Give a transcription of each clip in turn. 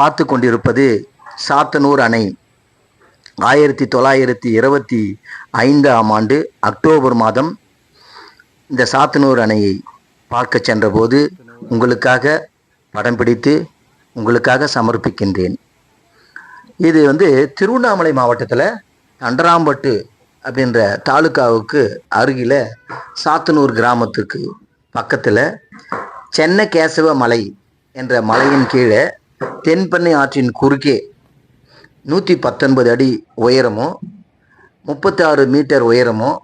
பார்த்து கொண்டிருப்பது சாத்தனூர் அணை. 1925ஆம் ஆண்டு அக்டோபர் மாதம் இந்த சாத்தனூர் அணையை பார்க்க சென்றபோது உங்களுக்காக படம் பிடித்து உங்களுக்காக சமர்ப்பிக்கின்றேன். இது திருவண்ணாமலை மாவட்டத்தில் தண்டராம்பட்டு அப்படின்ற தாலுக்காவுக்கு அருகில் சாத்தனூர் கிராமத்துக்கு பக்கத்தில் சென்னை கேசவ மலை என்ற மலையின் கீழே தென்பெண்ணை ஆற்றின் குறுக்கே 119 அடி உயரமும் 36 மீட்டர் உயரமும்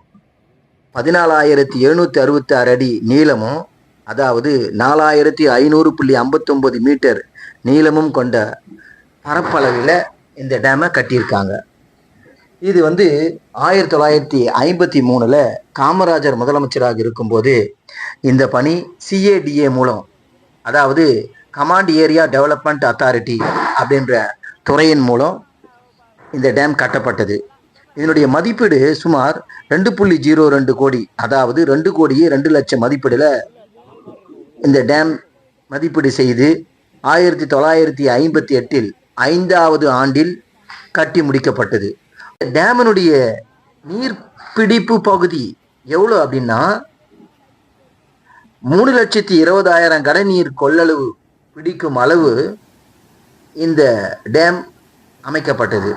14,766 அடி நீளமும், அதாவது 4,500.59 மீட்டர் நீளமும் கொண்ட பரப்பளவில் இந்த டேமை கட்டியிருக்காங்க. இது 1953 காமராஜர் முதலமைச்சராக இருக்கும்போது இந்த பணி CADA மூலம், அதாவது கமாண்ட் ஏரியா டெவலப்மெண்ட் அத்தாரிட்டி அப்படின்ற துறையின் மூலம் இந்த டேம் கட்டப்பட்டது. இதனுடைய மதிப்பீடு சுமார் 2.02 கோடி, அதாவது 2,02,00,000 மதிப்பீடில் இந்த டேம் மதிப்பீடு செய்து 1958 5வது ஆண்டில் கட்டி முடிக்கப்பட்டது. டேமினுடைய நீர்பிடிப்பு பகுதி எவ்வளோ அப்படின்னா 3,20,000 கன நீர் கொள்ளளவு பிடிக்கும் அளவு இந்த டேம் அமைக்கப்பட்டது.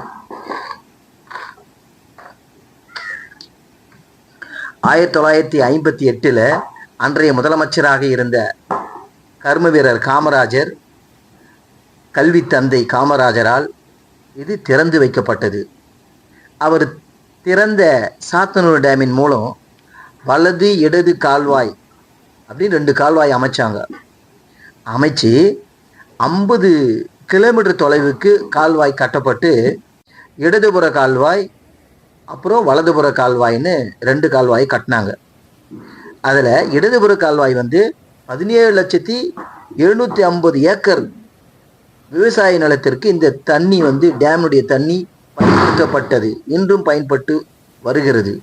1958 அன்றைய முதலமைச்சராக இருந்த கர்ம வீரர் காமராஜர், கல்வி தந்தை காமராஜரால் இது திறந்து வைக்கப்பட்டது. அவர் திறந்த சாத்தனூர் டேமின் மூலம் வலது இடது கால்வாய் அப்படின்னு 2 கால்வாய் அமைச்சு 50 கிலோமீட்டர் தொலைவுக்கு கால்வாய் கட்டப்பட்டு இடதுபுற கால்வாய் அப்புறம் வலதுபுற கால்வாய்னு 2 கால்வாய் கட்டினாங்க. அதில் இடதுபுற கால்வாய் 17,750 ஏக்கர் விவசாய நிலத்திற்கு இந்த தண்ணி டேமுடைய தண்ணி பயன்படுத்தப்பட்டது, இன்றும் பயன்பட்டு வருகிறது.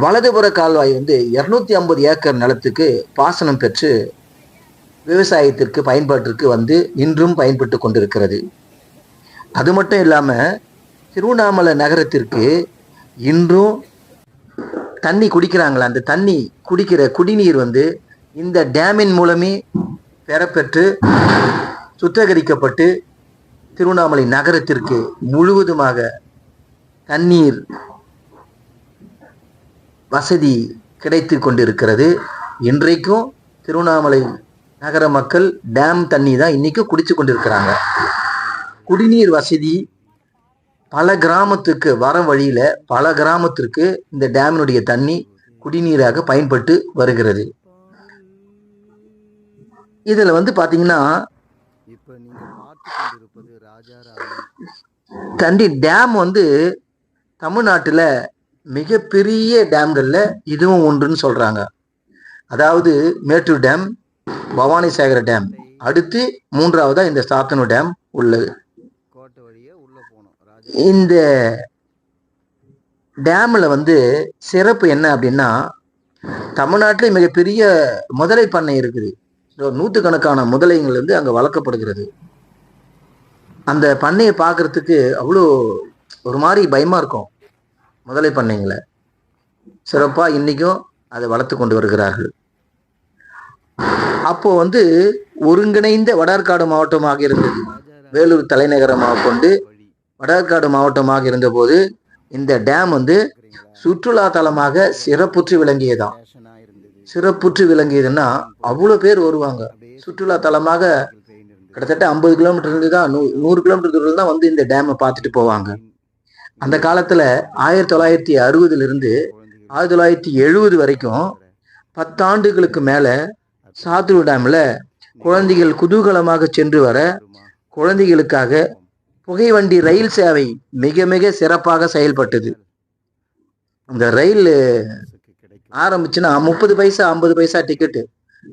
வலதுபுற கால்வாய் 250 ஏக்கர் நிலத்துக்கு பாசனம் பெற்று விவசாயத்திற்கு பயன்பாட்டிற்கு இன்றும் பயன்பட்டு கொண்டிருக்கிறது. அது மட்டும் இல்லாமல் திருவண்ணாமலை நகரத்திற்கு இன்றும் தண்ணி குடிக்கிறாங்களா, அந்த தண்ணி குடிக்கிற குடிநீர் இந்த டேமின் மூலமே பெறப்பெற்று சுத்திகரிக்கப்பட்டு திருவண்ணாமலை நகரத்திற்கு முழுவதுமாக தண்ணீர் வசதி கிடைத்து கொண்டிருக்கிறது. இன்றைக்கும் திருவண்ணாமலை நகர மக்கள் டேம் தண்ணி தான் இன்னைக்கும் குடிச்சு கொண்டிருக்கிறாங்க. குடிநீர் வசதி பல கிராமத்துக்கு வர வழியில பல கிராமத்திற்கு இந்த டேமினுடைய தண்ணி குடிநீராக பயன்பட்டு வருகிறது. இதுல பாத்தீங்கன்னா தண்ணி டேம் தமிழ்நாட்டுல மிகப்பெரிய டேம்கள்ல இதுவும் ஒன்றுன்னு சொல்றாங்க. அதாவது மேட்டூர் டேம், பவானி சாகர் டேம், அடுத்து 3வதா இந்த சாத்தனூர் டேம் உள்ளது. இந்த டேம்ல சிறப்பு என்ன அப்படின்னா, தமிழ்நாட்டிலே மிகப்பெரிய முதலை பண்ணை இருக்குது. நூற்றுக்கணக்கான முதலைகள் அங்க வளர்க்கப்படுகிறது. அந்த பண்ணையை பார்க்கறதுக்கு அவ்வளோ ஒரு மாதிரி பயமா இருக்கும். முதலை பண்ணைங்களை சிறப்பா இன்னைக்கும் அதை வளர்த்து கொண்டு வருகிறார்கள். அப்போ ஒருங்கிணைந்த வடார்காடு மாவட்டமாக இருந்தது. வேலூர் தலைநகரமாக கொண்டு வடார்காடு மாவட்டமாக இருந்தபோது இந்த டேம் சுற்றுலா தலமாக சிறப்புற்று விளங்கியதான். சிறப்புற்று விளங்கியதுன்னா அவ்வளோ பேர் வருவாங்க. சுற்றுலா தலமாக கிட்டத்தட்ட 50 கிலோமீட்டர் தான் 100 கிலோமீட்டர் தூரம் தான் இந்த டேமை பார்த்துட்டு போவாங்க. அந்த காலத்துல 1960 1970 வரைக்கும் 10 ஆண்டுகளுக்கு மேல சாத்தனூர் டேம்ல குழந்தைகள் குதூகலமாக சென்று வர குழந்தைகளுக்காக புகைவண்டி ரயில் சேவை மிக மிக சிறப்பாக செயல்பட்டது. அந்த ரயில் ஆரம்பிச்சுன்னா 30 பைசா 50 பைசா டிக்கெட்டு.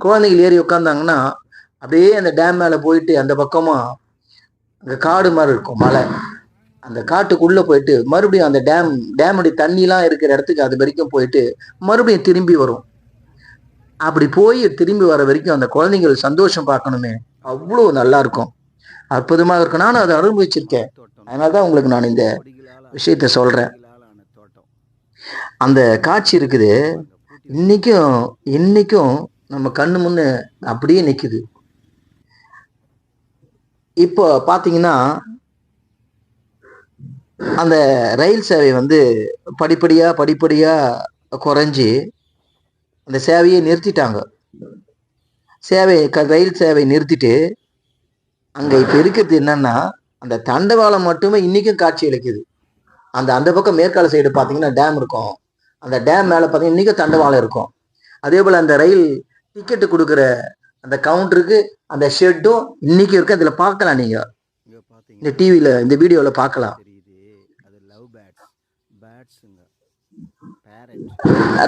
குழந்தைகள் ஏறி உட்காந்தாங்கன்னா அப்படியே அந்த டேம் மேலே போயிட்டு அந்த பக்கமா அங்கே காடு மாதிரி இருக்கும், மலை. அந்த காட்டுக்குள்ளே போயிட்டு மறுபடியும் அந்த டேமுடைய தண்ணிலாம் இருக்கிற இடத்துக்கு அது வரைக்கும் போயிட்டு மறுபடியும் திரும்பி வரும். அப்படி போய் திரும்பி வர வரைக்கும் அந்த குழந்தைங்கள் சந்தோஷம் பார்க்கணுமே, அவ்வளோ நல்லா இருக்கும். அற்புதமாக இருக்கும். நானும் அதை அனுபவிச்சிருக்கேன். அதனால தான் உங்களுக்கு நான் இந்த விஷயத்த சொல்றேன். அந்த காட்சி இருக்குது, இன்னைக்கும் இன்னைக்கும் நம்ம கண்ணு முன்ன அப்படியே நிக்குது. இப்போ பாத்தீங்கன்னா அந்த ரயில் சேவை வந்து படிப்படியா படிப்படியா குறைஞ்சி அந்த சேவையை நிறுத்திட்டாங்க. ரயில் சேவை நிறுத்திட்டு அங்க இப்ப இருக்கிறது என்னன்னா, அந்த தண்டவாளம் மட்டுமே இன்னைக்கும் காட்சி அளிக்குது. அந்த பக்கம் மேற்கால சைடு பாத்தீங்கன்னா டேம் இருக்கும். அந்த டேம் மேல பாத்தீங்கன்னா இன்னைக்கும் தண்டவாளம் இருக்கும். அதே போல அந்த ரயில் டிக்கெட் கொடுக்குற அந்த கவுண்டருக்கு அந்த ஷெட்டும் இன்னைக்கு இருக்கு. அதுல பார்க்கலாம், நீங்க இந்த டிவியில இந்த வீடியோல பார்க்கலாம்.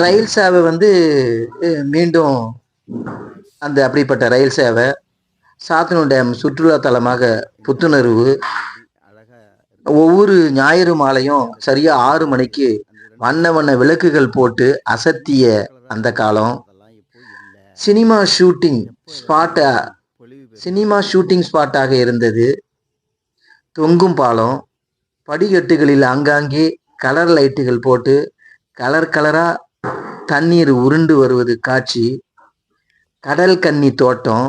ரயில் சேவை வந்து மீண்டும் அந்த அப்படிப்பட்ட ரயில் சேவை சாத்தனூர் டேம் சுற்றுலா தலமாக புத்துணர்வு. ஒவ்வொரு ஞாயிறு மாலையும் சரியா 6 மணிக்கு வண்ண வண்ண விளக்குகள் போட்டு அசத்திய அந்த காலம். சினிமா ஷூட்டிங் ஸ்பாட்டாக இருந்தது. தொங்கும் பாலம், படிக்கட்டுகளில் ஆங்காங்கே கலர் லைட்டுகள் போட்டு கலர் கலரா தண்ணீர் உருண்டு வருவது காட்சி. கடல் கன்னி தோட்டம்,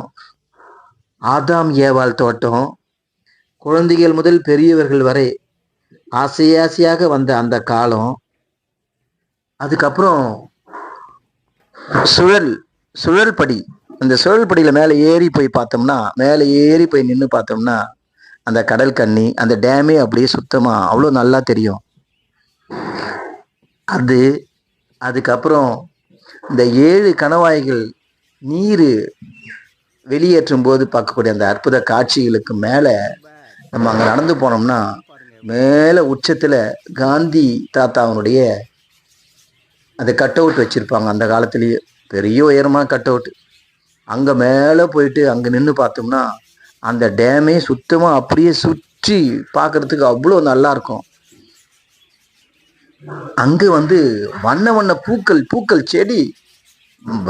ஆதாம் ஏவாள் தோட்டம், குழந்தைகள் முதல் பெரியவர்கள் வரை ஆசையாக வந்த அந்த காலம். அதுக்கப்புறம் சுழல் படி, அந்த சுழல் படியில மேலே ஏறி போய் நின்று பார்த்தோம்னா அந்த கடல் கன்னி, அந்த டேமே அப்படியே சுத்தமா அவ்வளோ நல்லா தெரியும். அதுக்கப்புறம் இந்த 7 கணவாய்கள் நீர் வெளியேற்றும் போது பார்க்கக்கூடிய அந்த அற்புத காட்சிகளுக்கு மேல நம்ம அங்க நடந்து போனோம்னா மேல உச்சத்துல காந்தி தாத்தாவனுடைய அந்த கட் அவுட் வச்சிருப்பாங்க. அந்த காலத்திலேயே பெரிய உயரமா கட் அவுட். அங்க மேல போயிட்டு அங்க நின்று பார்த்தோம்னா அந்த டேமே சுத்தமா அப்படியே சுற்றி பார்க்கறதுக்கு அவ்வளோ நல்லா இருக்கும். அங்க வந்து வண்ண வண்ண பூக்கள் செடி,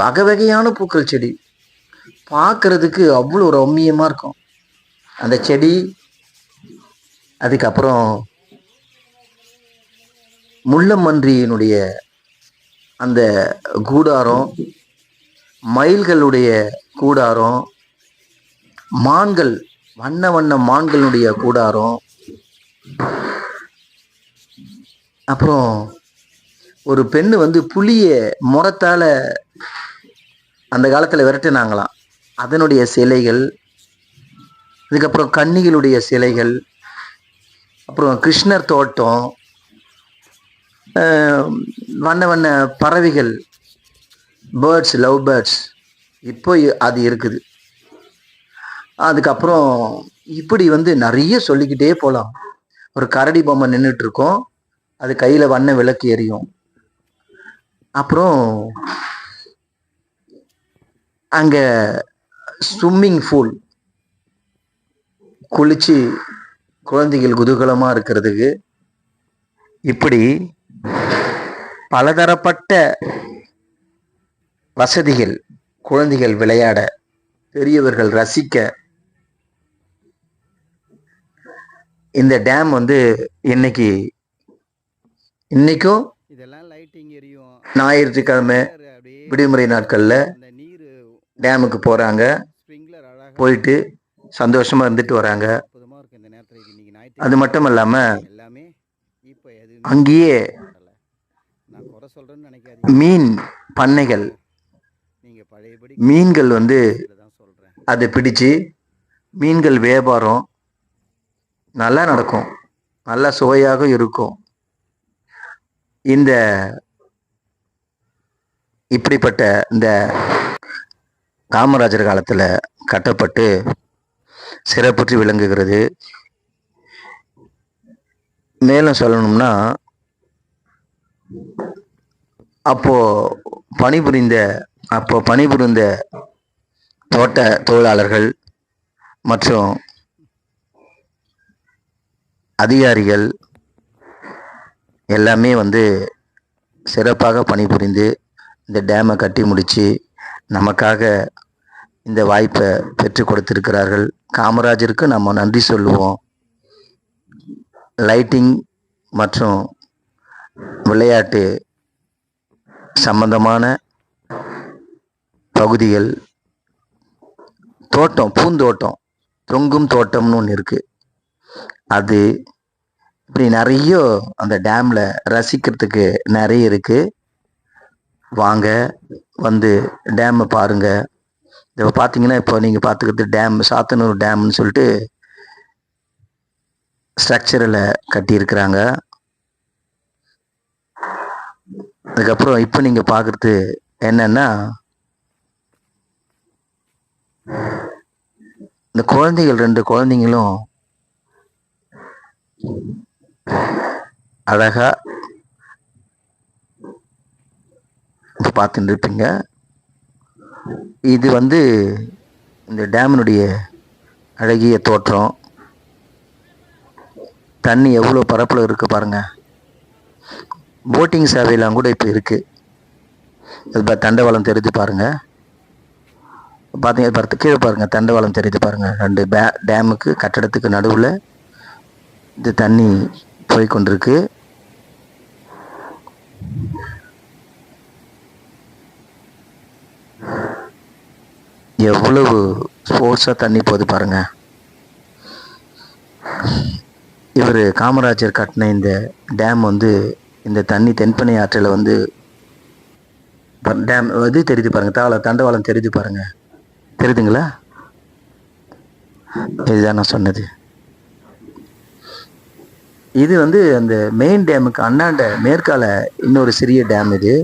வகை வகையான பூக்கள் செடி பார்க்கறதுக்கு அவ்வளோ ரம்மியமா இருக்கும் அந்த செடி. அதுக்கப்புறம் முள்ளமன்றியினுடைய அந்த கூடாரம், மயில்களுடைய கூடாரம், மான்கள், வண்ண வண்ண மான்களுடைய கூடாரம். அப்புறம் ஒரு பெண்ணு வந்து புலிய முறத்தால அந்த காலத்துல விரட்டினாங்களாம், அதனுடைய சிலைகள். இதுக்கப்புறம் கன்னிகளுடைய சிலைகள், அப்புறம் கிருஷ்ணர் தோட்டம், வண்ண வண்ண பறவைகள், லவ் பேர்ட்ஸ் இப்போ அது இருக்குது. அதுக்கப்புறம் இப்படி வந்து நிறைய சொல்லிக்கிட்டே போகலாம். ஒரு கரடி பொம்மை நின்றுட்டு இருக்கோம், அது கையில வண்ண விளக்கு எரியும். அப்புறம் அங்க ஸ்விம்மிங் பூல், குளிச்சு குழந்தைகள் குதூகலமா இருக்கிறதுக்கு இப்படி பலதரப்பட்ட வசதிகள், குழந்தைகள் விளையாட, பெரியவர்கள் ரசிக்க. இந்த டேம் வந்து இன்னைக்கும் ஞாயிற்றுக்கிழமை விடுமுறை நாட்கள்ல டேமுக்கு போறாங்க, போயிட்டு சந்தோஷமா இருந்துட்டு வராங்க. அது மட்டும் இல்லாம அங்கேயே மீன் பண்ணைகள், மீன்கள் வந்து அதை பிடிச்சு மீன்கள் வியாபாரம் நல்லா நடக்கும், நல்லா சுவையாக இருக்கும். இப்படிப்பட்ட இந்த காமராஜர் காலத்துல கட்டப்பட்டு சிறப்புற்று விளங்குகிறது. மேலும் சொல்லணும்னா அப்போ பணிபுரிந்த தோட்ட தொழிலாளர்கள் மற்றும் அதிகாரிகள் எல்லாமே வந்து சிறப்பாக பணிபுரிந்து இந்த டேமை கட்டி முடித்து நமக்காக இந்த வாய்ப்பை பெற்றுக் கொடுத்திருக்கிறார்கள். காமராஜருக்கு நம்ம நன்றி சொல்லுவோம். லைட்டிங் மற்றும் விளையாட்டு சம்பந்தமான பகுதிகள், தோட்டம், பூந்தோட்டம், தொங்கும் தோட்டம்னு ஒன்று இருக்கு. அது இப்படி நிறைய அந்த டேம்ல ரசிக்கிறதுக்கு நிறைய இருக்கு. வாங்க, வந்து டேமை பாருங்க. இப்போ பார்த்தீங்கன்னா, இப்போ நீங்கள் பார்த்துக்கிறது டேம், சாத்தனூர் டேம்னு சொல்லிட்டு ஸ்ட்ரக்சரில் கட்டியிருக்கிறாங்க. அதுக்கப்புறம் இப்போ நீங்கள் பார்க்குறது என்னன்னா, இந்த குழந்தைகள், 2 குழந்தைங்களும் அழகா இப்போ பார்த்துட்டு இருப்பீங்க. இது வந்து இந்த டேமினுடைய அழகிய தோற்றம். தண்ணி எவ்வளோ பரப்பில் இருக்குது பாருங்க. போட்டிங் சேவையெல்லாம் கூட இப்போ இருக்குது. அது தண்டவாளம் தெரிஞ்சு பாருங்க. பார்த்தீங்க, கீழே பாருங்க, தண்டவாளம் தெரிஞ்சு பாருங்க. 2 டேமுக்கு கட்டடத்துக்கு நடுவில் இந்த தண்ணி போய் கொண்டிருக்கு. எவ்வளவு ஸ்போர்ட்ஸாக தண்ணி போகுது பாருங்க. இவர் காமராஜர் கட்டின இந்த டேம் வந்து, இந்த தண்ணி தென்பெண்ணை ஆற்றில் வந்து டேம் இது தெரியுது பாருங்க. தண்டவாளம் தெரியுது பாருங்க. தெரியுதுங்களா? இதுதான் நான் சொன்னது. இது வந்து அந்த மெயின் டேமுக்கு அண்ணாண்ட மேற்கால இன்னொரு சிறிய டேம். இது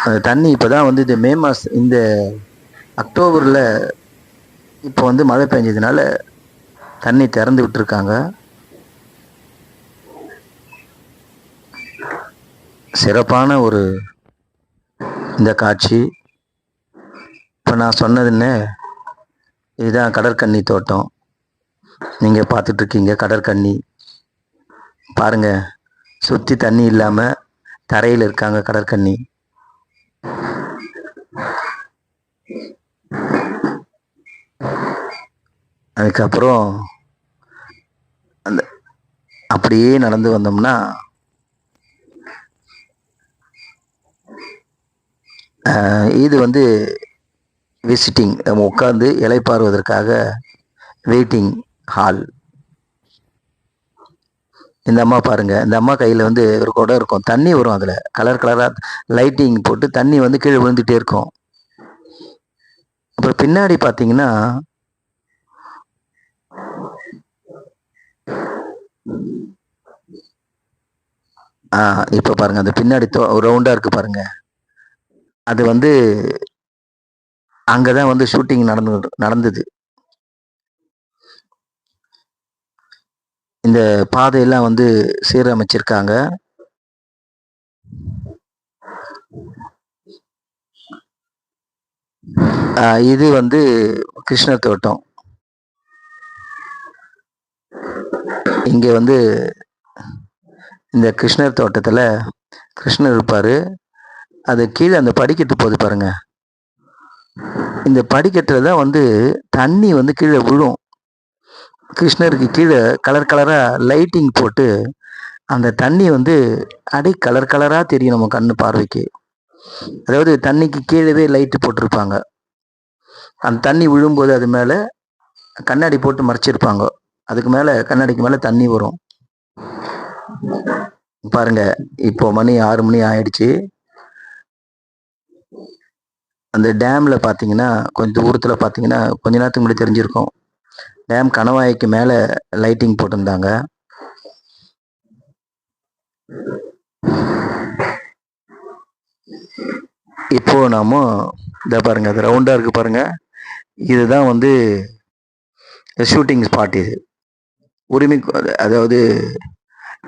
அந்த தண்ணி இப்போதான் வந்து இந்த மே மாதம், இந்த அக்டோபரில் இப்போ வந்து மழை பெஞ்சதுனால தண்ணி திறந்து விட்டுருக்காங்க. சிறப்பான ஒரு இந்த காட்சி. இப்போ நான் சொன்னதுன்னு, இதுதான் கடற்கன்னி தோட்டம். நீங்கள் பார்த்துட்டு இருக்கீங்க கடற்கன்னி. பாருங்க, சுற்றி தண்ணி இல்லாமல் தரையில் இருக்காங்க கடற்கன்னி. அதுக்கப்புறம் அந்த அப்படியே நடந்து வந்தோம்னா இது வந்து விசிட்டிங், நம்ம உட்காந்து இளைப்பாறுவதற்காக வெயிட்டிங் ஹால். இந்த அம்மா பாருங்க, இந்த அம்மா கையில் வந்து ஒரு குடம் இருக்கும், தண்ணி வரும், அதில் கலர் கலராக லைட்டிங் போட்டு தண்ணி வந்து கீழே விழுந்துட்டே இருக்கும். அப்புறம் பின்னாடி பார்த்தீங்கன்னா இப்போ பாருங்க, அந்த பின்னாடி ரவுண்டா இருக்கு பாருங்க. அது வந்து அங்கதான் வந்து ஷூட்டிங் நடந்தது. இந்த பாதையெல்லாம் வந்து சீரமைச்சிருக்காங்க. இது வந்து கிருஷ்ணர் தோட்டம். இங்க வந்து இந்த கிருஷ்ணர் தோட்டத்துல கிருஷ்ணர் இருப்பாரு. அது கீழே அந்த படிக்கட்டு போகுது பாருங்க. இந்த படிக்கட்டுல தான் வந்து தண்ணி வந்து கீழே விழும். கிருஷ்ணருக்கு கீழே கலர் கலரா லைட்டிங் போட்டு அந்த தண்ணி வந்து அடி கலர் கலரா தெரியும் நம்ம கண்ணு பார்வைக்கு. அதாவது தண்ணிக்கு கீழே லைட்டு போட்டிருப்பாங்க. அந்த தண்ணி விழும்போது அது மேல கண்ணாடி போட்டு மறைச்சிருப்பாங்க. அதுக்கு மேல கண்ணாடிக்கு மேல தண்ணி வரும் பாருங்க. இப்போ மணி 6 மணி ஆயிடுச்சு. அந்த டேம்ல பாத்தீங்கன்னா, கொஞ்சம் தூரத்துல பாத்தீங்கன்னா, கொஞ்ச நேரத்துக்கு முன்னாடி தெரிஞ்சிருக்கும், டேம் கணவாய்க்கு மேல லைட்டிங் போட்டிருந்தாங்க. இப்போ நாம இத பாருங்க, அது ரவுண்டா இருக்கு பாருங்க. இதுதான் வந்து ஷூட்டிங் ஸ்பாட். இது உரிமை, அதாவது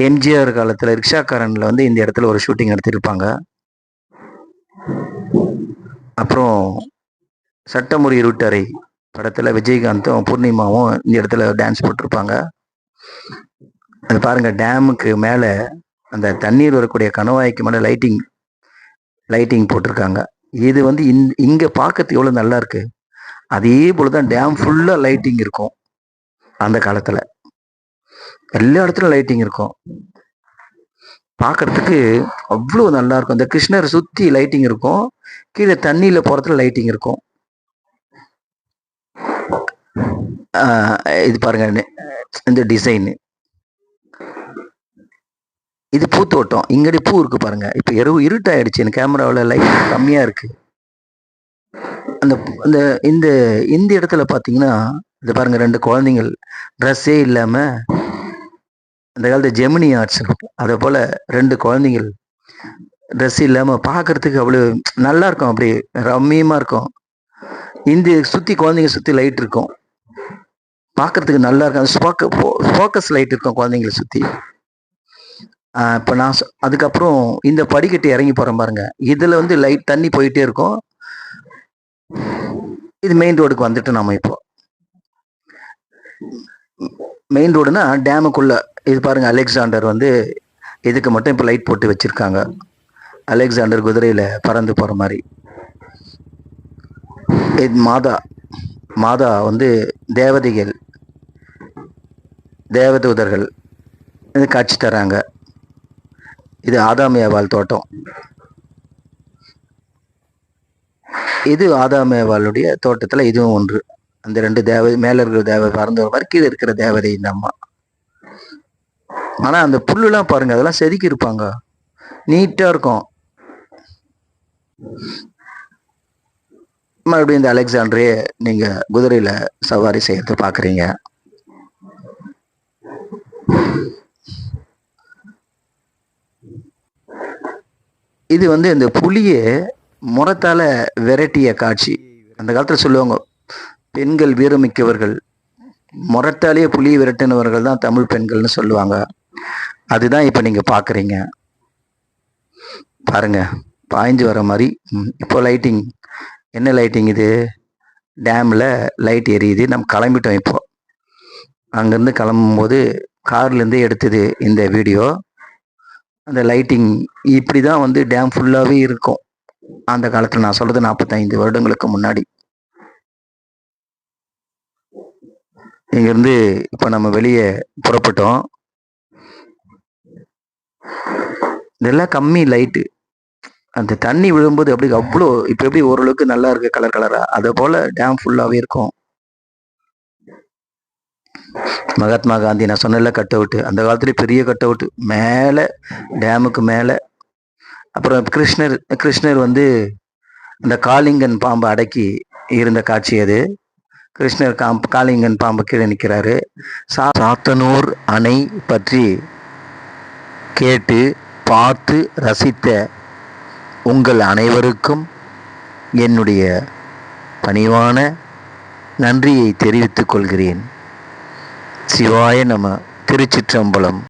எம்ஜிஆர் காலத்துல ரிக்ஷாக்காரன்ல வந்து இந்த இடத்துல ஒரு ஷூட்டிங் எடுத்திருப்பாங்க. அப்புறம் சட்டமுறை இருட்டறை படத்துல விஜயகாந்தும் பூர்ணிமாவும் இந்த இடத்துல டான்ஸ் போட்டிருப்பாங்க. அது பாருங்க, டேமுக்கு மேல அந்த தண்ணீர் வரக்கூடிய கணவாய்க்கு மேல லைட்டிங் போட்டிருக்காங்க. இது வந்து இங்க பார்க்கறதுக்கு எவ்வளவு நல்லா இருக்கு. அதே போலதான் டேம் ஃபுல்லா லைட்டிங் இருக்கும். அந்த காலத்துல எல்லா இடத்துலயும் லைட்டிங் இருக்கும். பார்க்கறதுக்கு அவ்வளோ நல்லா இருக்கும். இந்த கிருஷ்ணரை சுத்தி லைட்டிங் இருக்கும். கீழே தண்ணியில போறதுல லைட்டிங் இருக்கும். இது பாருங்க, இந்த டிசைன். இது பூத்தோட்டம். இங்கடி பூ இருக்கு பாருங்க. இப்ப இருட்டாயிடுச்சு. எனக்கு கேமராவில் லைட் கம்மியா இருக்கு. அந்த அந்த இந்த இந்த இடத்துல பாத்தீங்கன்னா, இது பாருங்க, 2 குழந்தைங்கள் ட்ரெஸ்ஸே இல்லாம, அந்த காலத்து ஜெமினி ஆர்ட்ஸ் அதை போல 2 குழந்தைகள் ட்ரெஸ் இல்லாம பார்க்கறதுக்கு அவ்வளவு நல்லா இருக்கும். அப்படியே ரம்மியமா இருக்கும். இந்த சுத்தி குழந்தைங்க சுத்தி லைட் இருக்கும். பார்க்கறதுக்கு நல்லா இருக்கும். அது ஃபோக்கஸ் லைட் இருக்கும் குழந்தைங்களை சுத்தி. இப்போ நான் அதுக்கப்புறம் இந்த படிக்கட்டு இறங்கி போறேன் பாருங்க. இதுல வந்து லைட் தண்ணி போயிட்டே இருக்கும். இது மெயின் ரோடுக்கு வந்துட்டு நாம இப்போ மெயின் ரோடுனா டேமுக்குள்ள. இது பாருங்க, அலெக்சாண்டர் வந்து இதுக்கு மட்டும் இப்போ லைட் போட்டு வச்சிருக்காங்க. அலெக்சாண்டர் குதிரையில பறந்து போற மாதிரி. இது மாதா வந்து தேவதைகள், தேவதூதர்கள் இது காட்சி தராங்க. இது ஆதாம் ஏவாள் தோட்டம். இது ஆதாம் ஏவாளுடைய தோட்டத்துல இதுவும் ஒன்று. அந்த 2 தேவதை, மேல இருக்கிற தேவதை பறந்து வர மாதிரி, கீழே இருக்கிற தேவதை இந்த அம்மா. ஆனா அந்த புல்லுலாம் பாருங்க, அதெல்லாம் செதுக்கி இருப்பாங்க. நீட்டா இருக்கும். மறுபடியும் இந்த அலெக்சாண்டரே நீங்க குதிரையில சவாரி செய்யறது பாக்குறீங்க. இது வந்து இந்த புலிய முறத்தால விரட்டிய காட்சி. அந்த காலத்துல சொல்லுவாங்க, பெண்கள் வீரமிக்கவர்கள், முறத்தாலேயே புலியை விரட்டினவர்கள் தான் தமிழ் பெண்கள்னு சொல்லுவாங்க. அதுதான் இப்ப நீங்க பாக்குறீங்க பாருங்க, பாய்ஞ்சு வர மாதிரி. இப்போ லைட்டிங், என்ன லைட்டிங் இது? டேம்ல லைட் எரியுது. நம்ம கிளம்பிட்டோம். இப்போ அங்கிருந்து கிளம்பும் போது கார்ல இருந்து எடுத்தது இந்த வீடியோ. அந்த லைட்டிங் இப்படிதான் வந்து டேம் ஃபுல்லாவே இருக்கும். அந்த காலத்துல நான் சொல்றது 45 வருடங்களுக்கு முன்னாடி. இங்கிருந்து இப்ப நம்ம வெளியே புறப்பட்டோம். இதெல்லாம் கம்மி லைட்டு. அந்த தண்ணி விழும்போது அப்படி அவ்வளோ, இப்ப எப்படி ஓரளவுக்கு நல்லா இருக்கு கலர் கலரா, அதை போல டேம் ஃபுல்லாவே இருக்கும். மகாத்மா காந்தி நான் சொன்ன கட் அவுட், அந்த காலத்துல பெரிய கட் அவுட் மேல, டேமுக்கு மேல. அப்புறம் கிருஷ்ணர் வந்து அந்த காளிங்கன் பாம்பை அடக்கி இருந்த காட்சி அது. கிருஷ்ணர் காளிங்கன் பாம்பு கீழே நிற்கிறாரு. சாத்தனூர் அணை பற்றி கேட்டு பார்த்து ரசித்த உங்கள் அனைவருக்கும் என்னுடைய பணிவான நன்றியை தெரிவித்துக் கொள்கிறேன். சிவாய நம. திருச்சிற்றம்பலம்.